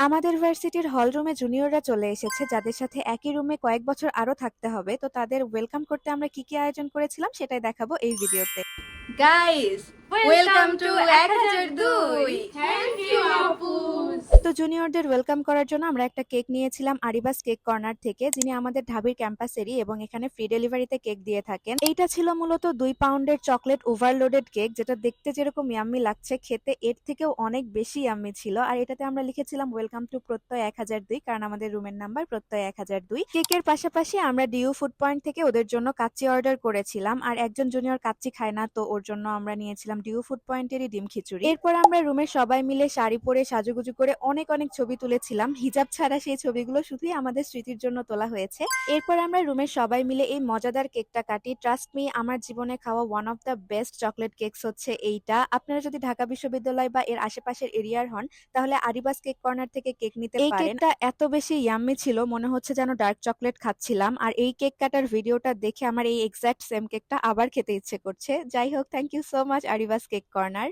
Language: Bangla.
আমাদের ভার্সিটির হল রুমে জুনিয়ররা চলে এসেছে, যাদের সাথে একই রুমে কয়েক বছর আরো থাকতে হবে। তো তাদের ওয়েলকাম করতে আমরা কি কি আয়োজন করেছিলাম সেটাই দেখাবো এই ভিডিওতে। Guys, welcome to 1002। Thank you আপুস। তো জুনিয়রদের ওয়েলকাম করার জন্য আমরা একটা কেক নিয়েছিলাম আরিবাস কেক কর্নার থেকে, যিনি আমাদের ঢাবির ক্যাম্পাসেরই এবং এখানে ফ্রি ডেলিভারিতে কেক দিয়ে থাকেন। এইটা ছিল মূলত 2 পাউন্ডের চকলেট ওভারলোডেড কেক, যেটা দেখতে যেরকম ইয়াম্মি লাগছে, খেতে এর থেকেও অনেক বেশি ইয়াম্মি ছিল। আর এটাতে আমরা লিখেছিলাম ওয়েলকাম টু প্রত্যয় 1002, কারণ আমাদের রুমের নাম্বার প্রত্যয় 1002। কেকের পাশাপাশি আমরা ডিউ ফুড পয়েন্ট থেকে ওদের জন্য কাচ্চি অর্ডার করেছিলাম, আর একজন জুনিয়র কাচ্চি খায় না, তো ওর জন্য আমরা নিয়েছিলাম ডিউ ফুড পয়েন্টেরই ডিম খিচুড়ি। এরপর আমরা রুমের সবাই মিলে শাড়ি পরে সাজুগুজু করে অনেক অনেক ছবি তুলেছিলাম। হিজাব ছাড়া সেই ছবিগুলো শুধুই আমাদের স্মৃতির জন্য তোলা হয়েছে। এরপর আমরা রুমের সবাই মিলে এই মজাদার কেকটা কাটি। ট্রাস্ট মি, আমার জীবনে খাওয়া one of the best chocolate cakes হচ্ছে এইটা। আপনারা যদি ঢাকা বিশ্ববিদ্যালয় বা এর আশেপাশের এরিয়ার হন, তাহলে আরিবাস কেক কর্নার থেকে কেক নিতে পারেন। এই কেকটা এত বেশি ইয়াম্মি ছিল, মনে হচ্ছে যেন ডার্ক চকলেট খাচ্ছিলাম। আর এই কেক কাটার ভিডিওটা দেখে আমার এই এক্সাক্ট সেম কেকটা আবার খেতে ইচ্ছে করছে। যাই হোক, থ্যাংক ইউ সো মাচ আরিবাস কেক কর্নার।